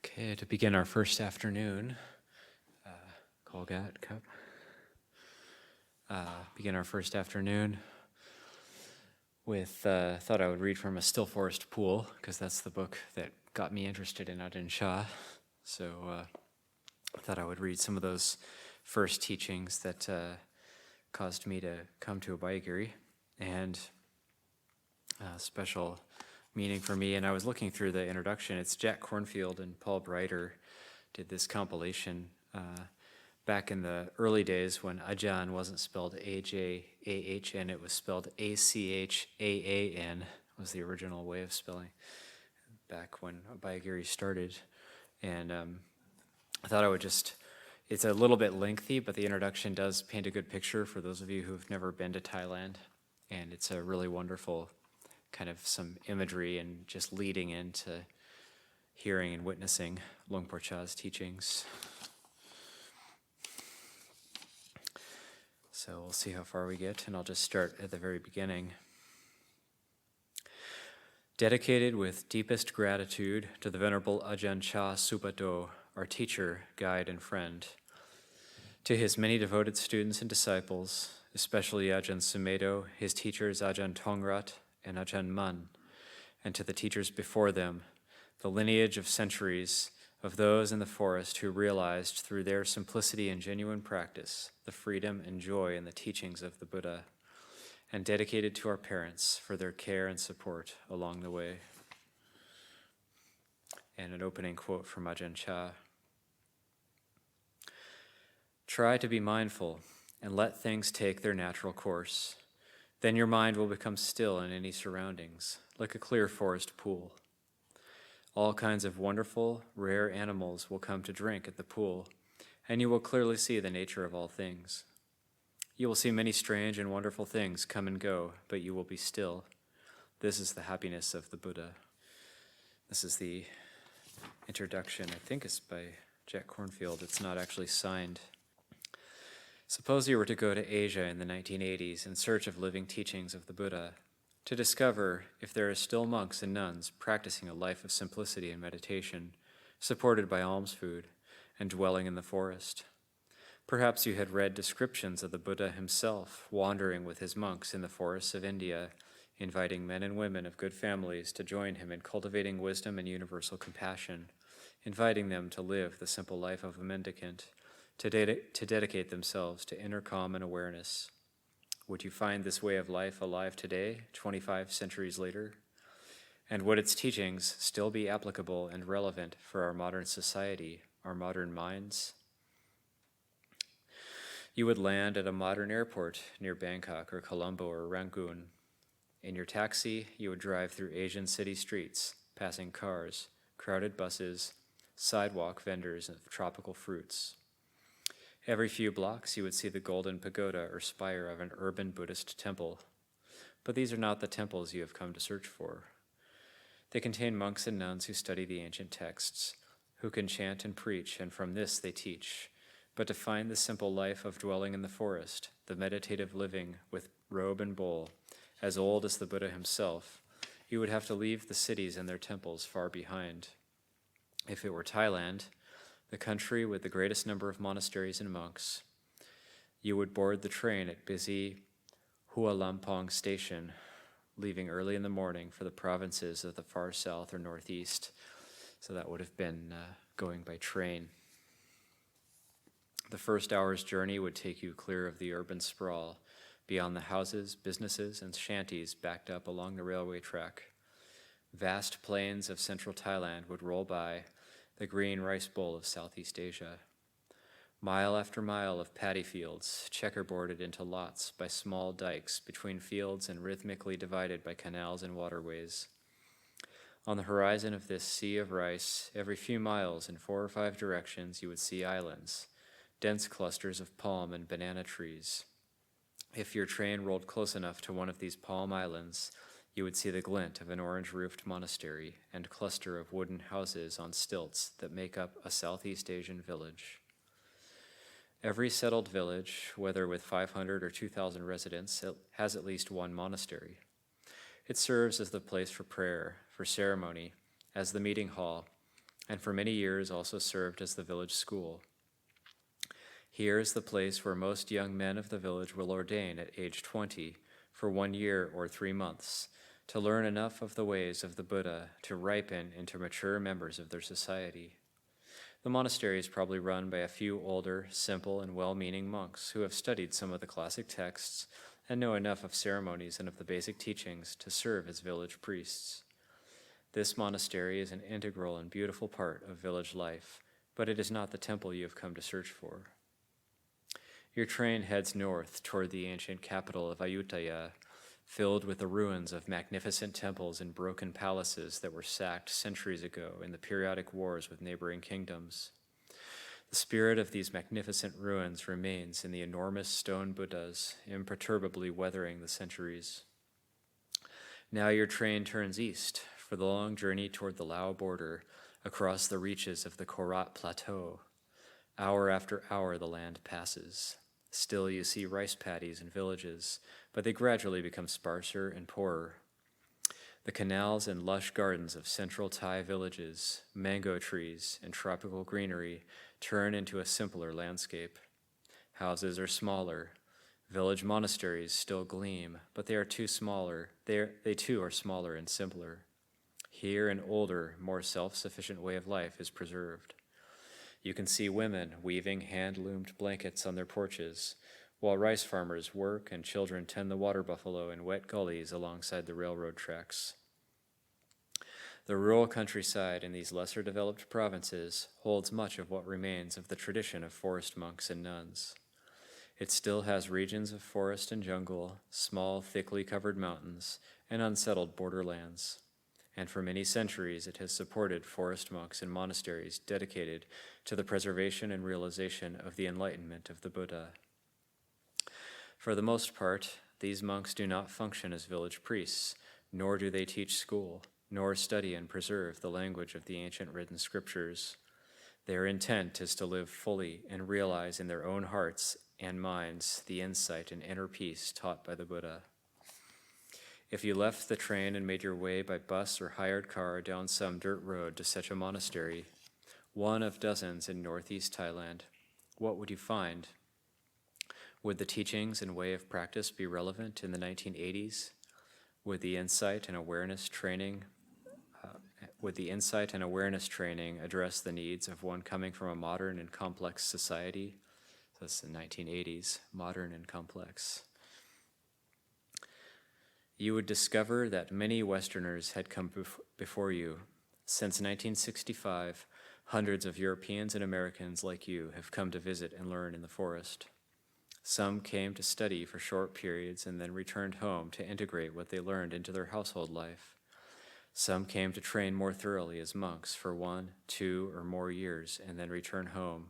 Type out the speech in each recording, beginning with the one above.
Okay, to begin our first afternoon, Colgat cup. Begin our first afternoon with, thought I would read from A Still Forest Pool, because that's the book that got me interested in Ajahn Chah. So I thought I would read some of those first teachings that caused me to come to Abhayagiri, and special meaning for me. And I was looking through the introduction. It's Jack Kornfield and Paul Breiter did this compilation back in the early days when Ajahn wasn't spelled A-J-A-H-N, it was spelled A-C-H-A-A-N, was the original way of spelling back when Abhayagiri started. And I thought I would just, it's a little bit lengthy, but the introduction does paint a good picture for those of you who've never been to Thailand. And it's a really wonderful kind of some imagery and just leading into hearing and witnessing Lungpo Cha's teachings. So we'll see how far we get, and I'll just start at the very beginning. Dedicated with deepest gratitude to the Venerable Ajahn Chah Supato, our teacher, guide, and friend, to his many devoted students and disciples, especially Ajahn Sumedho, his teachers Ajahn Tongrat and Ajahn Mun, and to the teachers before them, the lineage of centuries of those in the forest who realized through their simplicity and genuine practice the freedom and joy in the teachings of the Buddha, and dedicated to our parents for their care and support along the way. And an opening quote from Ajahn Chah. Try to be mindful and let things take their natural course. Then your mind will become still in any surroundings, like a clear forest pool. All kinds of wonderful, rare animals will come to drink at the pool, and you will clearly see the nature of all things. You will see many strange and wonderful things come and go, but you will be still. This is the happiness of the Buddha. This is the introduction. I think it's by Jack Kornfield. It's not actually signed. Suppose you were to go to Asia in the 1980s in search of living teachings of the Buddha, to discover if there are still monks and nuns practicing a life of simplicity and meditation, supported by alms food, and dwelling in the forest. Perhaps you had read descriptions of the Buddha himself wandering with his monks in the forests of India, inviting men and women of good families to join him in cultivating wisdom and universal compassion, inviting them to live the simple life of a mendicant, to dedicate themselves to inner calm and awareness. Would you find this way of life alive today, 25 centuries later? And would its teachings still be applicable and relevant for our modern society, our modern minds? You would land at a modern airport near Bangkok or Colombo or Rangoon. In your taxi, you would drive through Asian city streets, passing cars, crowded buses, sidewalk vendors of tropical fruits. Every few blocks, you would see the golden pagoda or spire of an urban Buddhist temple. But these are not the temples you have come to search for. They contain monks and nuns who study the ancient texts, who can chant and preach, and from this they teach. But to find the simple life of dwelling in the forest, the meditative living with robe and bowl, as old as the Buddha himself, you would have to leave the cities and their temples far behind. If it were Thailand, the country with the greatest number of monasteries and monks, you would board the train at busy Hua Lamphong station, leaving early in the morning for the provinces of the far south or northeast. So that would have been going by train. The first hour's journey would take you clear of the urban sprawl, beyond the houses, businesses, and shanties backed up along the railway track. Vast plains of central Thailand would roll by, the green rice bowl of Southeast Asia. Mile after mile of paddy fields, checkerboarded into lots by small dikes between fields and rhythmically divided by canals and waterways. On the horizon of this sea of rice, every few miles in 4 or 5 directions, you would see islands, dense clusters of palm and banana trees. If your train rolled close enough to one of these palm islands, you would see the glint of an orange-roofed monastery and cluster of wooden houses on stilts that make up a Southeast Asian village. Every settled village, whether with 500 or 2,000 residents, has at least one monastery. It serves as the place for prayer, for ceremony, as the meeting hall, and for many years also served as the village school. Here is the place where most young men of the village will ordain at age 20 for 1 year or 3 months to learn enough of the ways of the Buddha to ripen into mature members of their society. The monastery is probably run by a few older, simple, and well-meaning monks who have studied some of the classic texts and know enough of ceremonies and of the basic teachings to serve as village priests. This monastery is an integral and beautiful part of village life, but it is not the temple you have come to search for. Your train heads north toward the ancient capital of Ayutthaya, filled with the ruins of magnificent temples and broken palaces that were sacked centuries ago in the periodic wars with neighboring kingdoms. The spirit of these magnificent ruins remains in the enormous stone Buddhas, imperturbably weathering the centuries. Now your train turns east for the long journey toward the Lao border across the reaches of the Korat Plateau. Hour after hour the land passes. Still you see rice paddies and villages, but they gradually become sparser and poorer. The canals and lush gardens of central Thai villages, mango trees, and tropical greenery turn into a simpler landscape. Houses are smaller. Village monasteries still gleam, but they too are smaller and simpler. Here an older, more self-sufficient way of life is preserved. You can see women weaving hand-loomed blankets on their porches, while rice farmers work and children tend the water buffalo in wet gullies alongside the railroad tracks. The rural countryside in these lesser developed provinces holds much of what remains of the tradition of forest monks and nuns. It still has regions of forest and jungle, small, thickly covered mountains, and unsettled borderlands. And for many centuries it has supported forest monks and monasteries dedicated to the preservation and realization of the enlightenment of the Buddha. For the most part, these monks do not function as village priests, nor do they teach school, nor study and preserve the language of the ancient written scriptures. Their intent is to live fully and realize in their own hearts and minds the insight and inner peace taught by the Buddha. If you left the train and made your way by bus or hired car down some dirt road to such a monastery, one of dozens in northeast Thailand, what would you find? Would the teachings and way of practice be relevant in the 1980s? Would the insight and awareness training address the needs of one coming from a modern and complex society? So that's the 1980s, modern and complex. You would discover that many Westerners had come before you. Since 1965, hundreds of Europeans and Americans like you have come to visit and learn in the forest. Some came to study for short periods and then returned home to integrate what they learned into their household life. Some came to train more thoroughly as monks for 1, 2, or more years and then return home.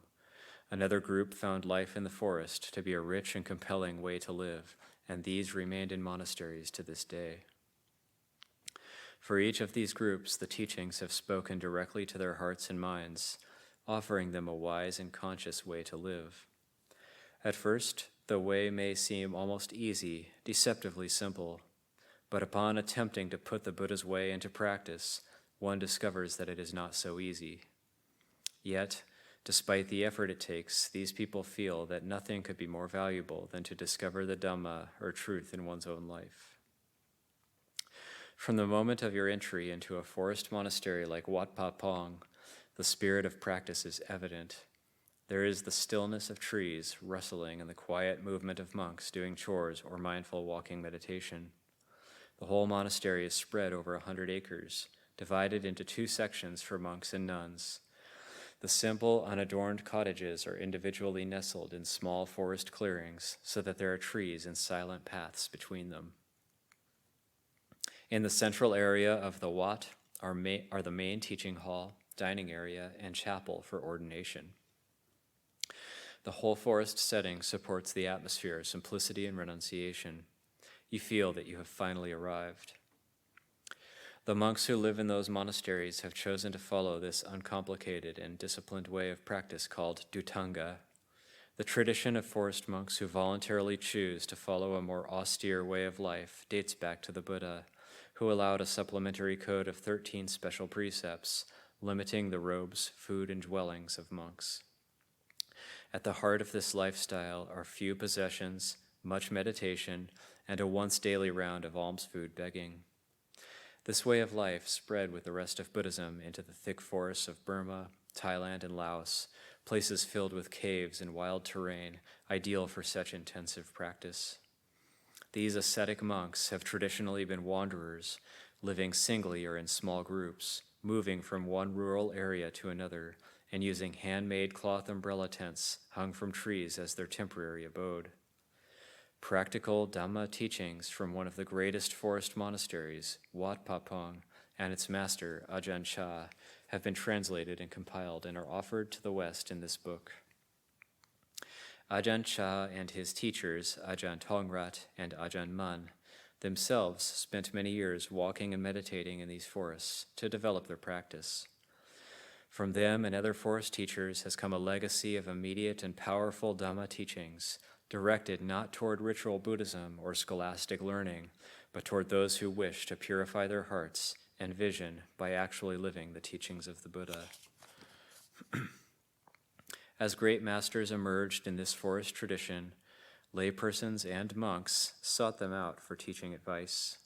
Another group found life in the forest to be a rich and compelling way to live, and these remained in monasteries to this day. For each of these groups, the teachings have spoken directly to their hearts and minds, offering them a wise and conscious way to live. At first, the way may seem almost easy, deceptively simple, but upon attempting to put the Buddha's way into practice, one discovers that it is not so easy. Yet, despite the effort it takes, these people feel that nothing could be more valuable than to discover the Dhamma, or truth, in one's own life. From the moment of your entry into a forest monastery like Wat Pa Pong, the spirit of practice is evident. There is the stillness of trees rustling and the quiet movement of monks doing chores or mindful walking meditation. The whole monastery is spread over 100 acres, divided into 2 sections for monks and nuns. The simple, unadorned cottages are individually nestled in small forest clearings so that there are trees and silent paths between them. In the central area of the Wat are the main teaching hall, dining area, and chapel for ordination. The whole forest setting supports the atmosphere of simplicity and renunciation. You feel that you have finally arrived. The monks who live in those monasteries have chosen to follow this uncomplicated and disciplined way of practice called Dhutanga. The tradition of forest monks who voluntarily choose to follow a more austere way of life dates back to the Buddha, who allowed a supplementary code of 13 special precepts, limiting the robes, food, and dwellings of monks. At the heart of this lifestyle are few possessions, much meditation, and a once daily round of alms food begging. This way of life spread with the rest of Buddhism into the thick forests of Burma, Thailand, and Laos, places filled with caves and wild terrain, ideal for such intensive practice. These ascetic monks have traditionally been wanderers, living singly or in small groups, moving from one rural area to another, and using handmade cloth umbrella tents hung from trees as their temporary abode. Practical Dhamma teachings from one of the greatest forest monasteries, Wat Pa Pong, and its master, Ajahn Chah, have been translated and compiled and are offered to the West in this book. Ajahn Chah and his teachers, Ajahn Tongrat and Ajahn Mun, themselves spent many years walking and meditating in these forests to develop their practice. From them and other forest teachers has come a legacy of immediate and powerful Dhamma teachings, directed not toward ritual Buddhism or scholastic learning, but toward those who wish to purify their hearts and vision by actually living the teachings of the Buddha. As great masters emerged in this forest tradition, laypersons and monks sought them out for teaching advice.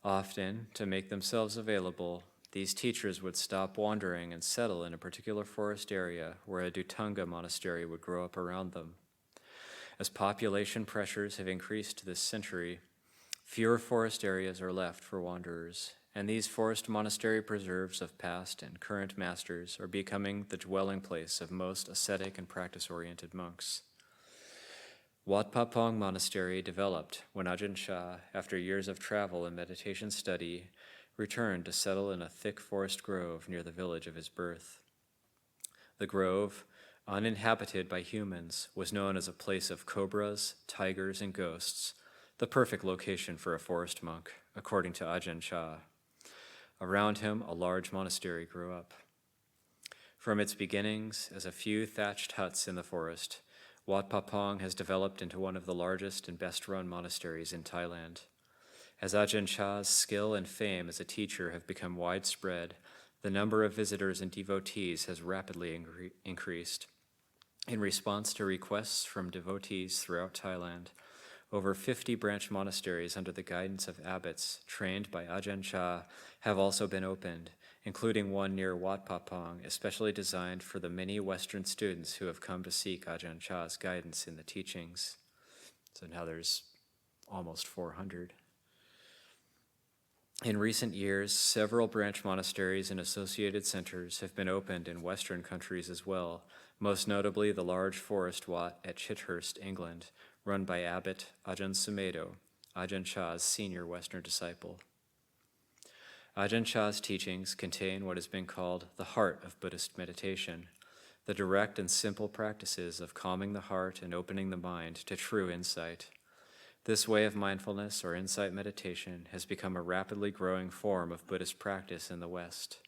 Often, to make themselves available, these teachers would stop wandering and settle in a particular forest area where a Dhutanga monastery would grow up around them. As population pressures have increased this century, fewer forest areas are left for wanderers, and these forest monastery preserves of past and current masters are becoming the dwelling place of most ascetic and practice-oriented monks. Wat Pa Pong Monastery developed when Ajahn Chah, after years of travel and meditation study, returned to settle in a thick forest grove near the village of his birth. The grove, uninhabited by humans, was known as a place of cobras, tigers, and ghosts, the perfect location for a forest monk, according to Ajahn Chah. Around him, a large monastery grew up. From its beginnings as a few thatched huts in the forest, Wat Pa Pong has developed into one of the largest and best-run monasteries in Thailand. As Ajahn Chah's skill and fame as a teacher have become widespread, the number of visitors and devotees has rapidly increased. In response to requests from devotees throughout Thailand, over 50 branch monasteries under the guidance of abbots trained by Ajahn Chah have also been opened, including one near Wat Pa Pong, especially designed for the many Western students who have come to seek Ajahn Chah's guidance in the teachings. So now there's almost 400. In recent years, several branch monasteries and associated centers have been opened in Western countries as well, most notably the large forest Wat at Chithurst, England, run by Abbot Ajahn Sumedho, Ajahn Chah's senior Western disciple. Ajahn Chah's teachings contain what has been called the heart of Buddhist meditation, the direct and simple practices of calming the heart and opening the mind to true insight. This way of mindfulness or insight meditation has become a rapidly growing form of Buddhist practice in the West.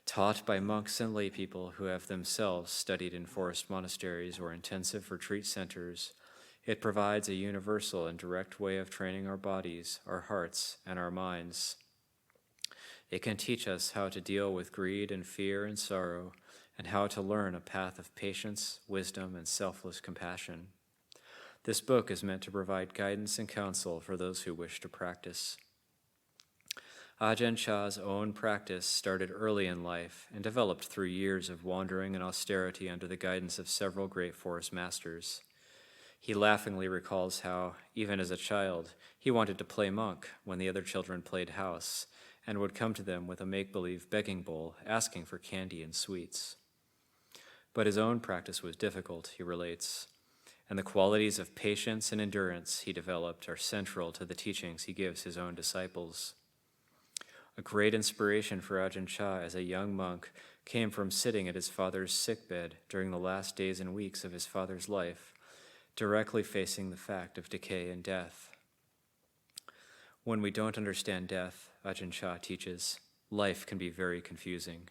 Taught by monks and laypeople who have themselves studied in forest monasteries or intensive retreat centers, it provides a universal and direct way of training our bodies, our hearts, and our minds. It can teach us how to deal with greed and fear and sorrow, and how to learn a path of patience, wisdom, and selfless compassion. This book is meant to provide guidance and counsel for those who wish to practice. Ajahn Chah's own practice started early in life and developed through years of wandering and austerity under the guidance of several great forest masters. He laughingly recalls how, even as a child, he wanted to play monk when the other children played house, and would come to them with a make-believe begging bowl, asking for candy and sweets. But his own practice was difficult, he relates, and the qualities of patience and endurance he developed are central to the teachings he gives his own disciples. A great inspiration for Ajahn Chah as a young monk came from sitting at his father's sickbed during the last days and weeks of his father's life, directly facing the fact of decay and death. When we don't understand death, Ajahn Chah teaches, life can be very confusing.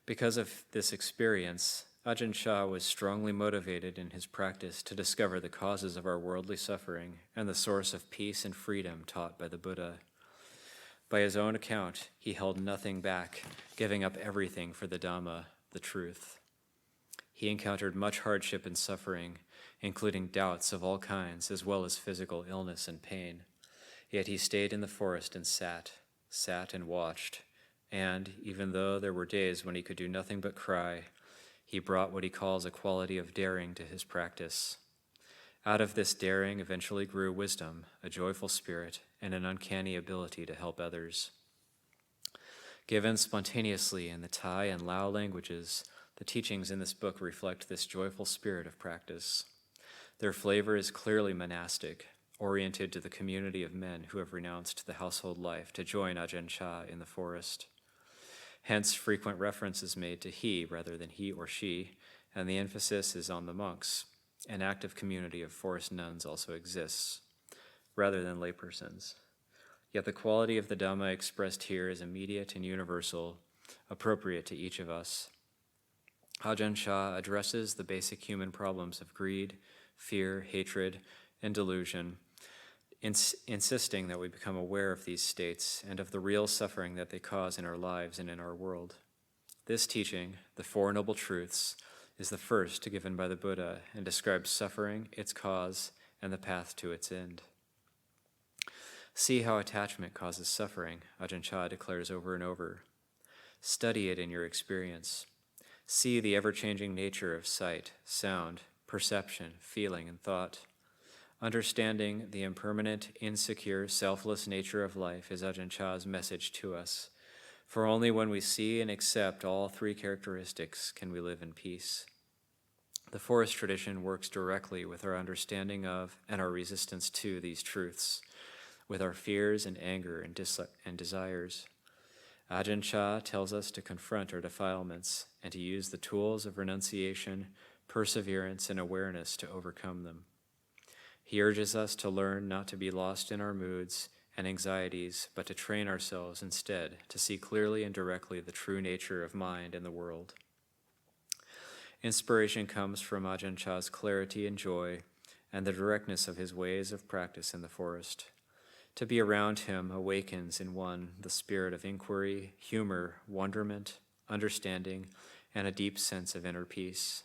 Because of this experience, Ajahn Chah was strongly motivated in his practice to discover the causes of our worldly suffering and the source of peace and freedom taught by the Buddha. By his own account, he held nothing back, giving up everything for the Dhamma, the truth. He encountered much hardship and suffering, including doubts of all kinds, as well as physical illness and pain. Yet he stayed in the forest and sat and watched, and even though there were days when he could do nothing but cry, he brought what he calls a quality of daring to his practice. Out of this daring eventually grew wisdom, a joyful spirit, and an uncanny ability to help others. Given spontaneously in the Thai and Lao languages, the teachings in this book reflect this joyful spirit of practice. Their flavor is clearly monastic, oriented to the community of men who have renounced the household life to join Ajahn Chah in the forest. Hence, frequent reference is made to he rather than he or she, and the emphasis is on the monks. An active community of forest nuns also exists, rather than laypersons. Yet the quality of the Dhamma expressed here is immediate and universal, appropriate to each of us. Ajahn Chah addresses the basic human problems of greed, fear, hatred, and delusion, insisting that we become aware of these states and of the real suffering that they cause in our lives and in our world. This teaching, the Four Noble Truths, is the first given by the Buddha and describes suffering, its cause, and the path to its end. See how attachment causes suffering, Ajahn Chah declares over and over. Study it in your experience. See the ever-changing nature of sight, sound, perception, feeling, and thought. Understanding the impermanent, insecure, selfless nature of life is Ajahn Chah's message to us. For only when we see and accept all three characteristics can we live in peace. The forest tradition works directly with our understanding of and our resistance to these truths, with our fears and anger and desires. Ajahn Chah tells us to confront our defilements and to use the tools of renunciation, perseverance, and awareness to overcome them. He urges us to learn not to be lost in our moods and anxieties, but to train ourselves instead to see clearly and directly the true nature of mind and the world. Inspiration comes from Ajahn Chah's clarity and joy and the directness of his ways of practice in the forest. To be around him awakens in one the spirit of inquiry, humor, wonderment, understanding, and a deep sense of inner peace.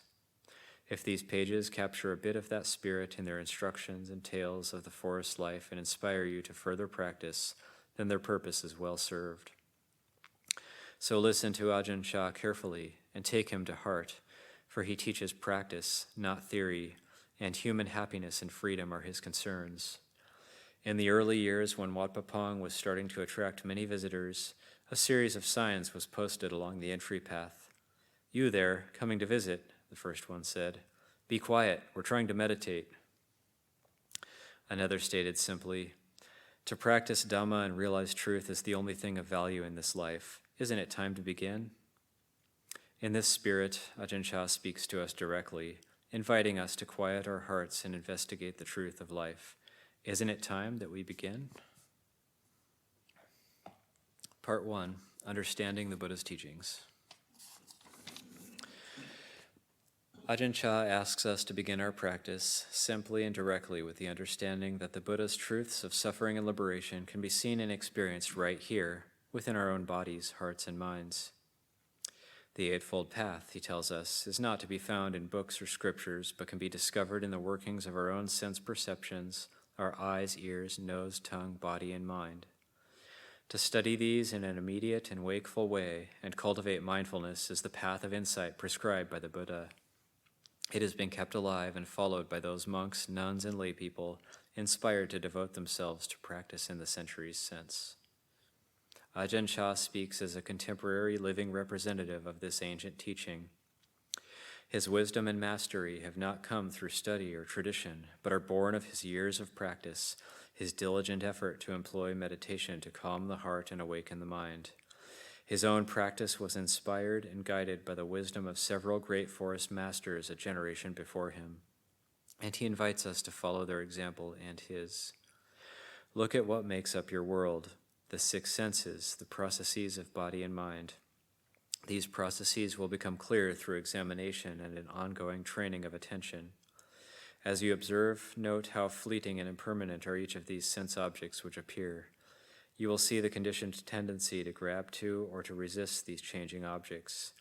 If these pages capture a bit of that spirit in their instructions and tales of the forest life and inspire you to further practice, then their purpose is well served. So listen to Ajahn Chah carefully and take him to heart, for he teaches practice, not theory, and human happiness and freedom are his concerns. In the early years when Wat Pah Pong was starting to attract many visitors, a series of signs was posted along the entry path. "You there, coming to visit," the first one said. "Be quiet, we're trying to meditate." Another stated simply, "To practice Dhamma and realize truth is the only thing of value in this life. Isn't it time to begin?" In this spirit, Ajahn Chah speaks to us directly, inviting us to quiet our hearts and investigate the truth of life. Isn't it time that we begin? Part 1, Understanding the Buddha's Teachings. Ajahn Chah asks us to begin our practice simply and directly with the understanding that the Buddha's truths of suffering and liberation can be seen and experienced right here, within our own bodies, hearts, and minds. The Eightfold Path, he tells us, is not to be found in books or scriptures, but can be discovered in the workings of our own sense perceptions, our eyes, ears, nose, tongue, body, and mind. To study these in an immediate and wakeful way and cultivate mindfulness is the path of insight prescribed by the Buddha. It has been kept alive and followed by those monks, nuns, and lay people inspired to devote themselves to practice in the centuries since. Ajahn Chah speaks as a contemporary living representative of this ancient teaching. His wisdom and mastery have not come through study or tradition, but are born of his years of practice, his diligent effort to employ meditation to calm the heart and awaken the mind. His own practice was inspired and guided by the wisdom of several great forest masters a generation before him, and he invites us to follow their example and his. Look at what makes up your world, the six senses, the processes of body and mind. These processes will become clear through examination and an ongoing training of attention. As you observe, note how fleeting and impermanent are each of these sense objects which appear. You will see the conditioned tendency to grab to or to resist these changing objects.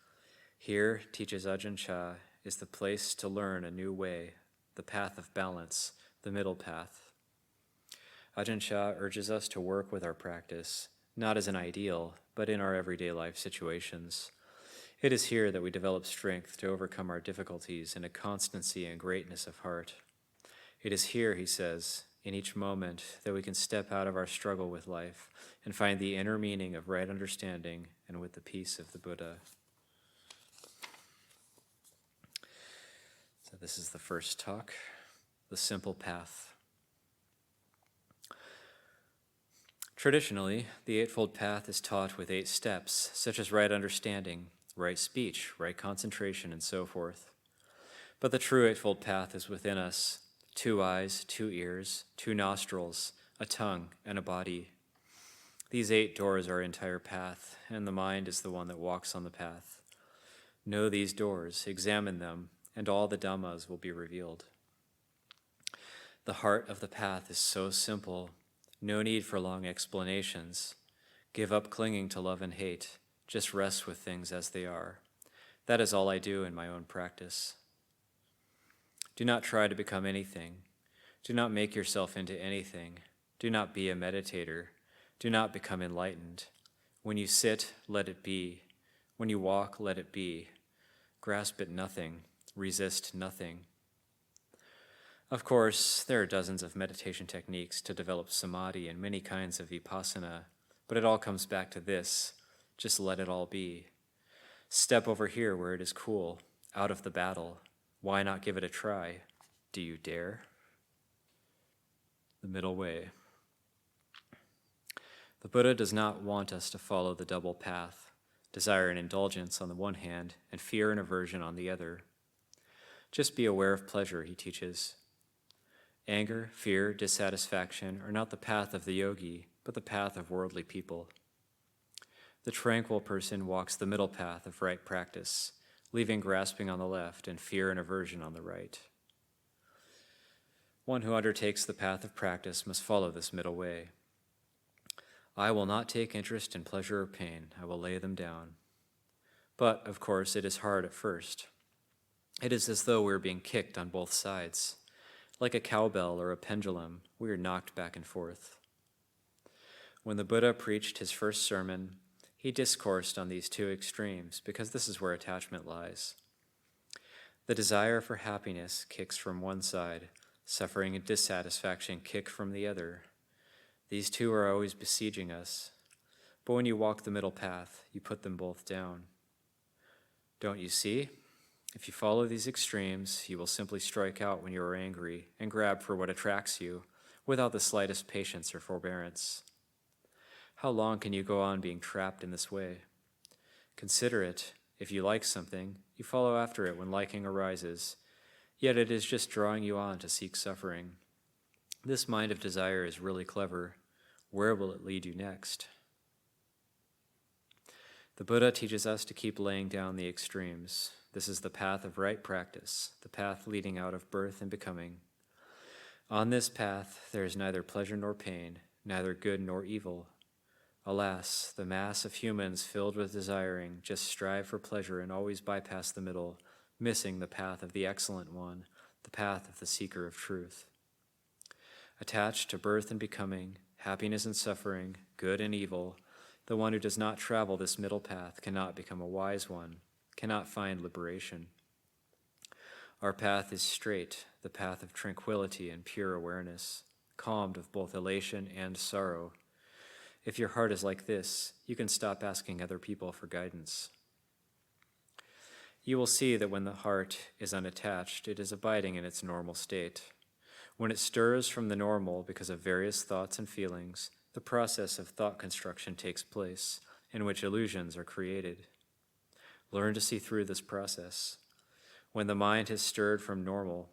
Here, teaches Ajahn Chah, is the place to learn a new way, the path of balance, the middle path. Ajahn Chah urges us to work with our practice, not as an ideal, but in our everyday life situations. It is here that we develop strength to overcome our difficulties in a constancy and greatness of heart. It is here, he says, in each moment, that we can step out of our struggle with life and find the inner meaning of right understanding and with the peace of the Buddha. So this is the first talk, the simple path. Traditionally, the Eightfold Path is taught with 8 steps, such as right understanding, right speech, right concentration, and so forth. But the true Eightfold Path is within us: 2 eyes, 2 ears, 2 nostrils, a tongue, and a body. These 8 doors are our entire path, and the mind is the one that walks on the path. Know these doors, examine them, and all the Dhammas will be revealed. The heart of the path is so simple, no need for long explanations. Give up clinging to love and hate, just rest with things as they are. That is all I do in my own practice. Do not try to become anything. Do not make yourself into anything. Do not be a meditator. Do not become enlightened. When you sit, let it be. When you walk, let it be. Grasp at nothing. Resist nothing. Of course, there are dozens of meditation techniques to develop samadhi and many kinds of vipassana, but it all comes back to this: just let it all be. Step over here where it is cool, out of the battle. Why not give it a try? Do you dare? The middle way. The Buddha does not want us to follow the double path, desire and indulgence on the one hand, and fear and aversion on the other. Just be aware of pleasure, he teaches. Anger, fear, dissatisfaction are not the path of the yogi, but the path of worldly people. The tranquil person walks the middle path of right practice, leaving grasping on the left and fear and aversion on the right. One who undertakes the path of practice must follow this middle way. I will not take interest in pleasure or pain. I will lay them down. But, of course, it is hard at first. It is as though we are being kicked on both sides. Like a cowbell or a pendulum, we are knocked back and forth. When the Buddha preached his first sermon, he discoursed on these 2 extremes because this is where attachment lies. The desire for happiness kicks from one side, suffering and dissatisfaction kick from the other. These 2 are always besieging us, but when you walk the middle path, you put them both down. Don't you see? If you follow these extremes, you will simply strike out when you are angry and grab for what attracts you without the slightest patience or forbearance. How long can you go on being trapped in this way? Consider it. If you like something, you follow after it when liking arises, yet it is just drawing you on to seek suffering. This mind of desire is really clever. Where will it lead you next? The Buddha teaches us to keep laying down the extremes. This is the path of right practice, the path leading out of birth and becoming. On this path, there is neither pleasure nor pain, neither good nor evil. Alas, the mass of humans filled with desiring just strive for pleasure and always bypass the middle, missing the path of the excellent one, the path of the seeker of truth. Attached to birth and becoming, happiness and suffering, good and evil, the one who does not travel this middle path cannot become a wise one, cannot find liberation. Our path is straight, the path of tranquility and pure awareness, calmed of both elation and sorrow. If your heart is like this, you can stop asking other people for guidance. You will see that when the heart is unattached, it is abiding in its normal state. When it stirs from the normal because of various thoughts and feelings, the process of thought construction takes place, in which illusions are created. Learn to see through this process. When the mind has stirred from normal,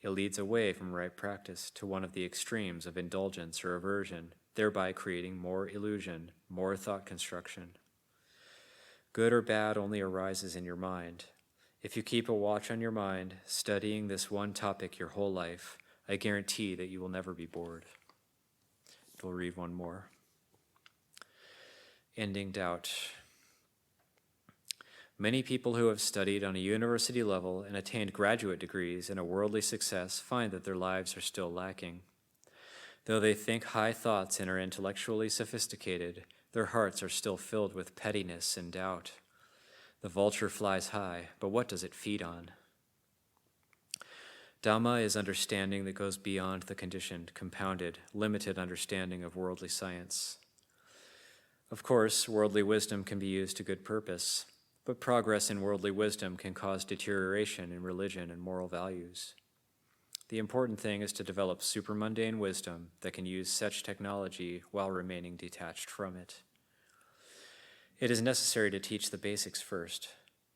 it leads away from right practice to one of the extremes of indulgence or aversion, thereby creating more illusion, more thought construction. Good or bad only arises in your mind. If you keep a watch on your mind, studying this one topic your whole life, I guarantee that you will never be bored. We'll read one more. ending doubt. Many people who have studied on a university level and attained graduate degrees and a worldly success find that their lives are still lacking. Though they think high thoughts and are intellectually sophisticated, their hearts are still filled with pettiness and doubt. The vulture flies high, but what does it feed on? Dhamma is understanding that goes beyond the conditioned, compounded, limited understanding of worldly science. Of course, worldly wisdom can be used to good purpose, but progress in worldly wisdom can cause deterioration in religion and moral values. The important thing is to develop supramundane wisdom that can use such technology while remaining detached from it. It is necessary to teach the basics first: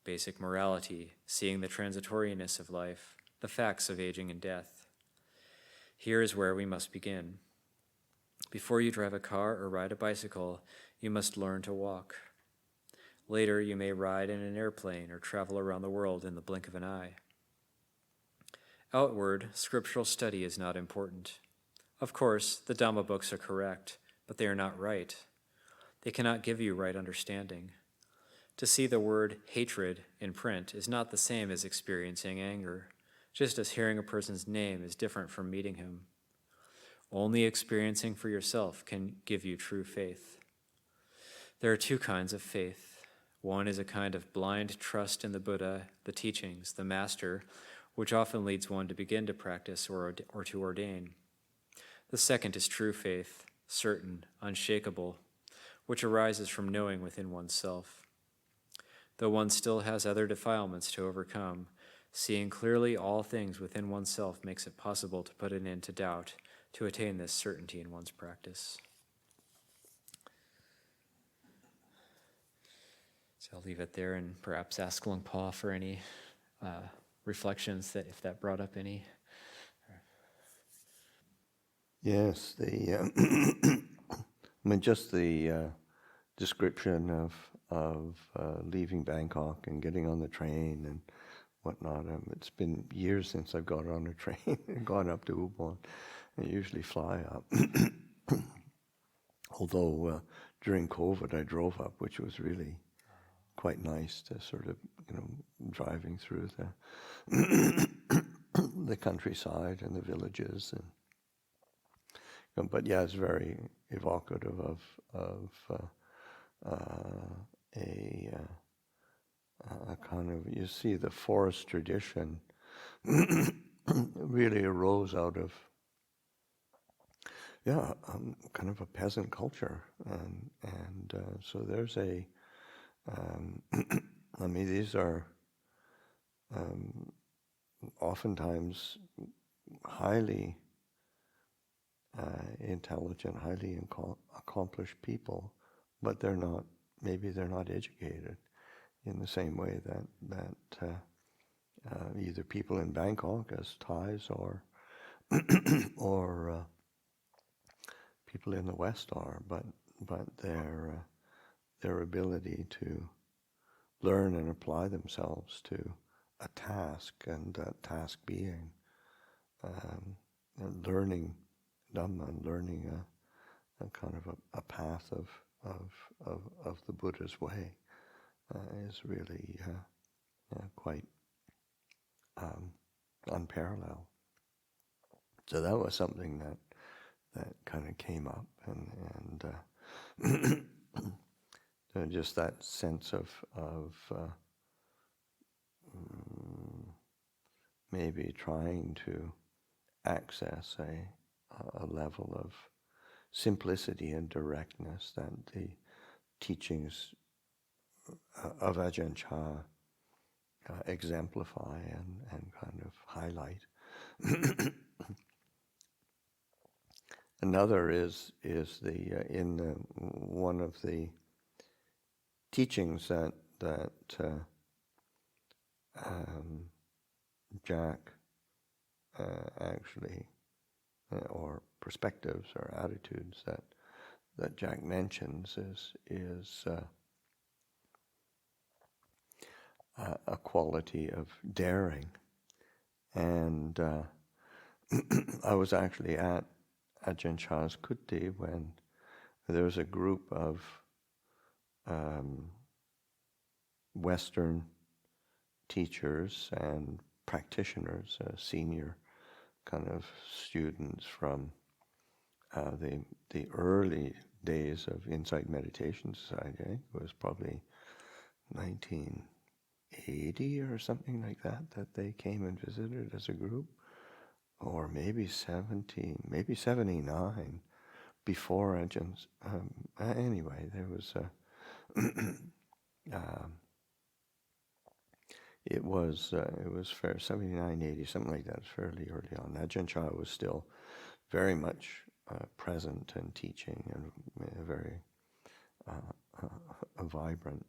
basic morality, seeing the transitoriness of life, the facts of aging and death. Here is where we must begin. Before you drive a car or ride a bicycle, you must learn to walk. Later, you may ride in an airplane or travel around the world in the blink of an eye. Outward, scriptural study is not important. Of course, the Dhamma books are correct, but they are not right. They cannot give you right understanding. To see the word hatred in print is not the same as experiencing anger, just as hearing a person's name is different from meeting him. Only experiencing for yourself can give you true faith. There are two kinds of faith. One is a kind of blind trust in the Buddha, the teachings, the master, which often leads one to begin to practice or to ordain. The second is true faith, certain, unshakable, which arises from knowing within oneself. Though one still has other defilements to overcome, seeing clearly all things within oneself makes it possible to put an end to doubt, to attain this certainty in one's practice. So I'll leave it there and perhaps ask Luang Pa for any reflections, that if that brought up any. Yes, just the description of leaving Bangkok and getting on the train and whatnot. It's been years since I've got on a train and gone up to Ubon. I usually fly up. Although during COVID I drove up, which was really quite nice to sort of, driving through the countryside and the villages. But yeah, it's very evocative of a kind of, you see the forest tradition really arose out of, kind of a peasant culture. And so there's these are oftentimes highly intelligent, highly accomplished people, but maybe they're not educated in the same way that either people in Bangkok as Thais or or people in the West are, but their ability to learn and apply themselves to a task, and that task being learning Dhamma and learning a kind of a path of the Buddha's way is really quite unparalleled. So that was something that kind of came up, and just that sense of maybe trying to access a level of simplicity and directness that the teachings of Ajahn Chah exemplify and kind of highlight. Another is in one of the teachings that Jack actually, or perspectives or attitudes that Jack mentions is a quality of daring. And I was actually at Ajahn Chah's Kuti when there was a group of Western teachers and practitioners, senior kind of students from the early days of Insight Meditation Society. I think it was probably 1980 or something like that they came and visited as a group, or maybe 79 before Ajahn. Anyway, there was it was 79, 80, something like that, fairly early on. Ajahn Chah was still very much present and teaching, and very vibrant.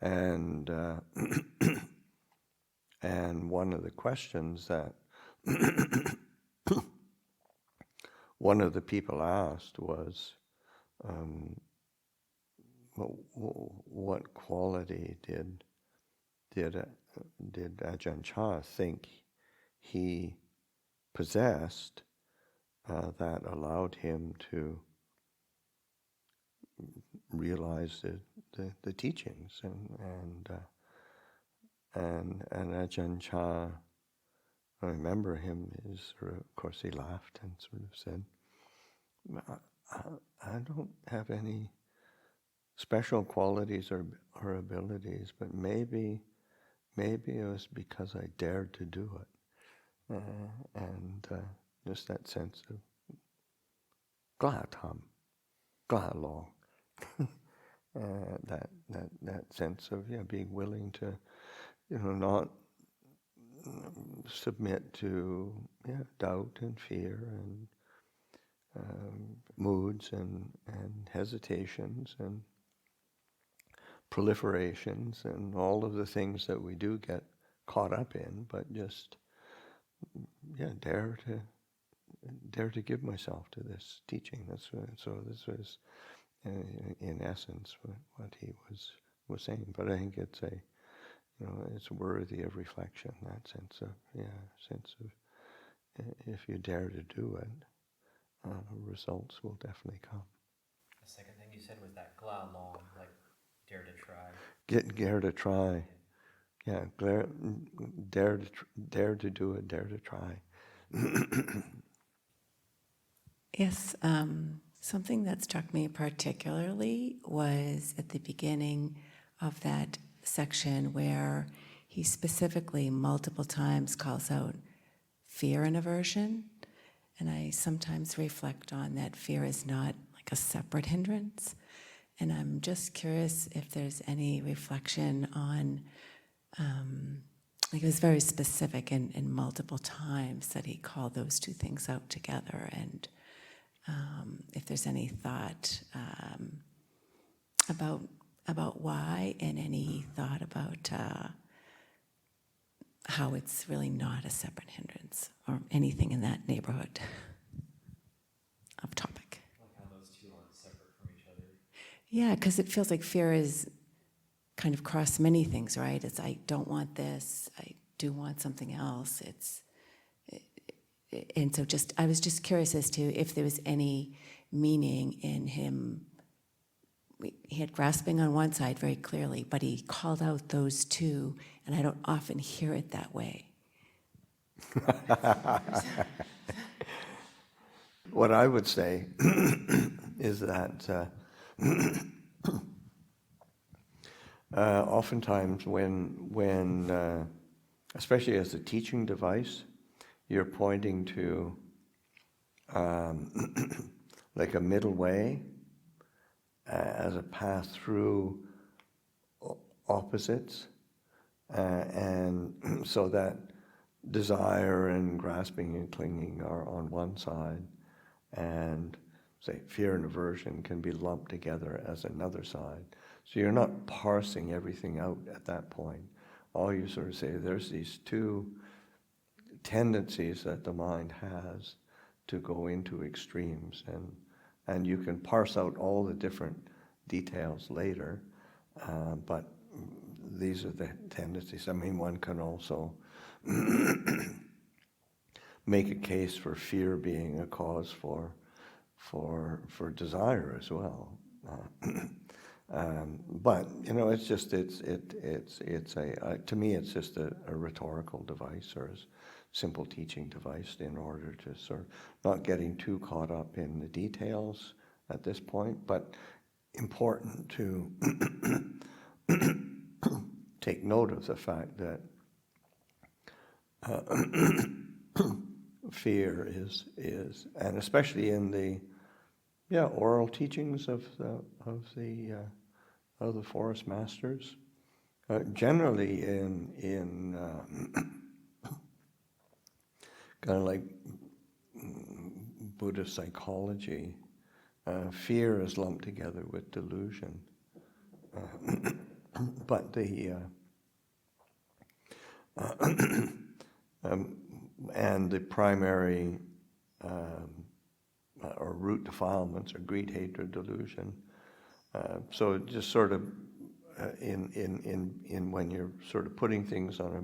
And and one of the questions that one of the people asked was, what quality did Ajahn Chah think he possessed that allowed him to realize the teachings, and Ajahn Chah, I remember him, of course he laughed and sort of said, I don't have any special qualities or abilities, but maybe it was because I dared to do it, and just that sense of glad tham, glad long, that sense of being willing to not submit to doubt and fear and moods and hesitations and proliferations and all of the things that we do get caught up in, but just dare to give myself to this teaching. So this was in essence what he was saying. But I think it's it's worthy of reflection, that sense of if you dare to do it, results will definitely come. The second thing you said was that gla long, like dare to try. Dare to try. Yeah, dare to do it, dare to try. Yes, something that struck me particularly was at the beginning of that section where he specifically multiple times calls out fear and aversion. And I sometimes reflect on that fear is not like a separate hindrance. And I'm just curious if there's any reflection on, like it was very specific in multiple times that he called those two things out together, and if there's any thought about why, and any thought about how it's really not a separate hindrance, or anything in that neighborhood of topic. Like how those two aren't separate from each other. Yeah, because it feels like fear is kind of cross many things, right? It's I don't want this, I do want something else. And so I was just curious as to if there was any meaning in him. He had grasping on one side very clearly, but he called out those two, and I don't often hear it that way. What I would say is that oftentimes when especially as a teaching device, you're pointing to like a middle way as a path through opposites, and so that desire and grasping and clinging are on one side, and say fear and aversion can be lumped together as another side. So you're not parsing everything out at that point. All you sort of say, there's these two tendencies that the mind has to go into extremes, and you can parse out all the different details later, but these are the tendencies. I mean, one can also make a case for fear being a cause for desire as well. But it's just it's a to me it's just a rhetorical device or a simple teaching device in order to sort of not getting too caught up in the details at this point, but important to take note of the fact that fear is, and especially in the oral teachings of the forest masters, generally in kind of like Buddhist psychology, fear is lumped together with delusion, but and the primary or root defilements are greed, hatred, delusion. So just sort of in when you're sort of putting things on a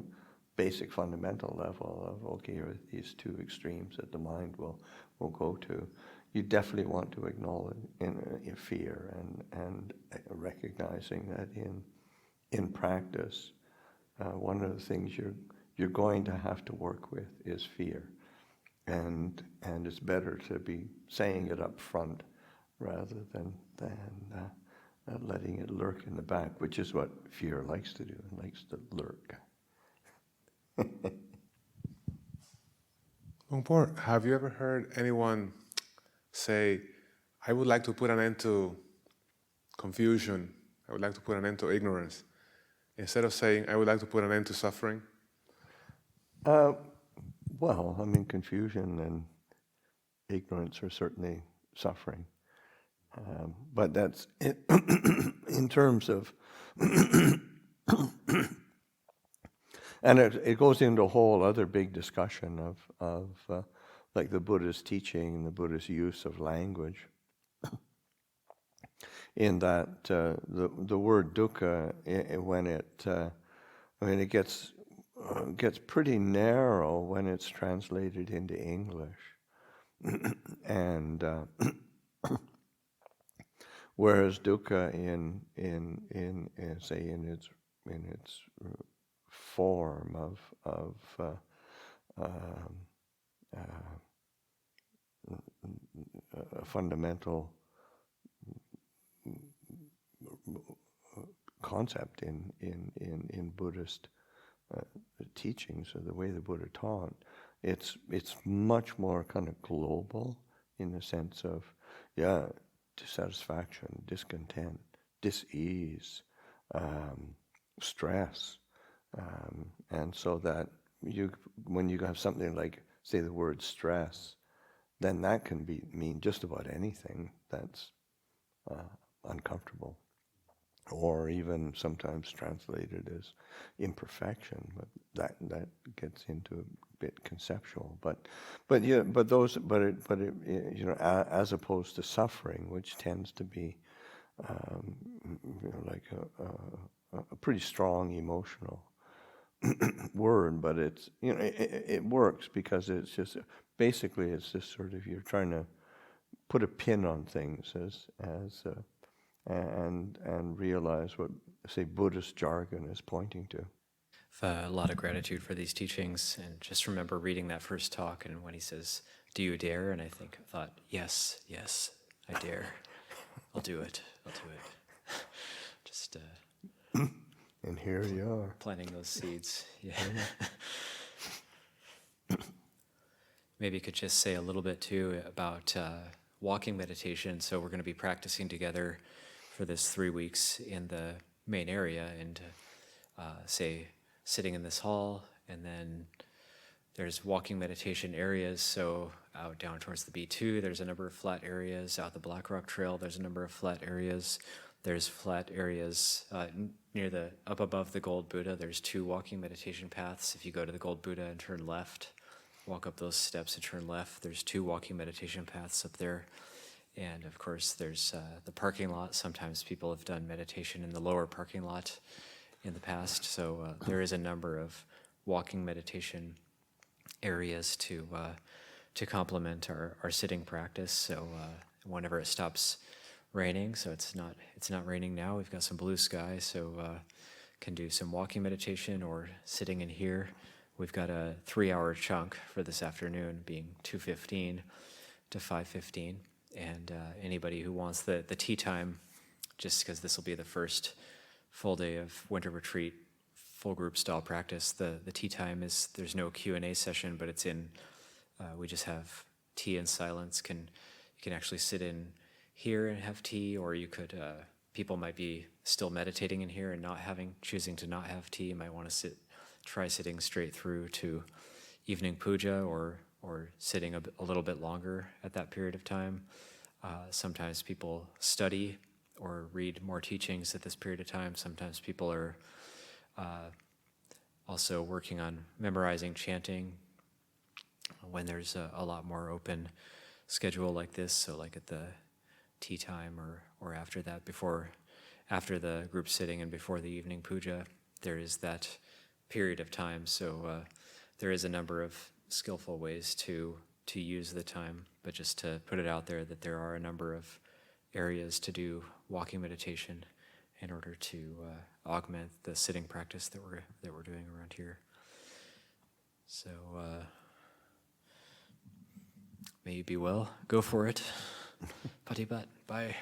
basic fundamental level of, okay, here are these two extremes that the mind will go to, you definitely want to acknowledge in fear and recognizing that in practice, one of the things you're going to have to work with is fear, and it's better to be saying it up front rather than letting it lurk in the back, which is what fear likes to do. It likes to lurk. Bongpor, have you ever heard anyone say, I would like to put an end to confusion, I would like to put an end to ignorance, instead of saying, I would like to put an end to suffering? Well, I mean, confusion and ignorance are certainly suffering. But that's it in terms of, and it goes into a whole other big discussion of like the Buddha's teaching and the Buddha's use of language. In that the word dukkha, when it gets pretty narrow when it's translated into English, and whereas dukkha in its form of a fundamental concept in Buddhist teachings, or the way the Buddha taught, it's much more kind of global in the sense of dissatisfaction, discontent, dis-ease, stress, and so that when you have something like, say, the word stress, then that can mean just about anything that's uncomfortable, or even sometimes translated as imperfection, but that gets into a bit conceptual. But as opposed to suffering, which tends to be like a pretty strong emotional word, but it's it works because it's just basically it's just sort of, you're trying to put a pin on things and realize what, say, Buddhist jargon is pointing to. A lot of gratitude for these teachings, and just remember reading that first talk, and when he says, "Do you dare?" and I thought, yes, I dare. I'll do it. Just and here you are, planting those seeds. Yeah. Maybe you could just say a little bit too about walking meditation. So we're going to be practicing together for this 3 weeks in the main area, and say sitting in this hall, and then there's walking meditation areas. So out down towards the B2, there's a number of flat areas. Out the Black Rock Trail, there's a number of flat areas. There's flat areas near up above the Gold Buddha. There's 2 walking meditation paths. If you go to the Gold Buddha and turn left, walk up those steps and turn left, there's 2 walking meditation paths up there. And of course, there's the parking lot. Sometimes people have done meditation in the lower parking lot in the past. So there is a number of walking meditation areas to complement our sitting practice. So whenever it stops raining, so it's not raining now. We've got some blue sky, so can do some walking meditation or sitting in here. We've got a 3-hour chunk for this afternoon, being 2:15 to 5:15, and anybody who wants the tea time, just because this will be the first full day of winter retreat, full group style practice. The tea time is, there's no Q&A session, but it's in, we just have tea and silence. You can actually sit in here and have tea, or you could, people might be still meditating in here and choosing to not have tea. You might want to try sitting straight through to evening puja, or sitting a little bit longer at that period of time. Sometimes people study or read more teachings at this period of time. Sometimes people are also working on memorizing chanting when there's a lot more open schedule like this, so like at the tea time or after that, after the group sitting and before the evening puja, there is that period of time. So there is a number of skillful ways to use the time, but just to put it out there that there are a number of areas to do walking meditation in order to augment the sitting practice that we're doing around here. So may you be well. Go for it. Patipat. Bye.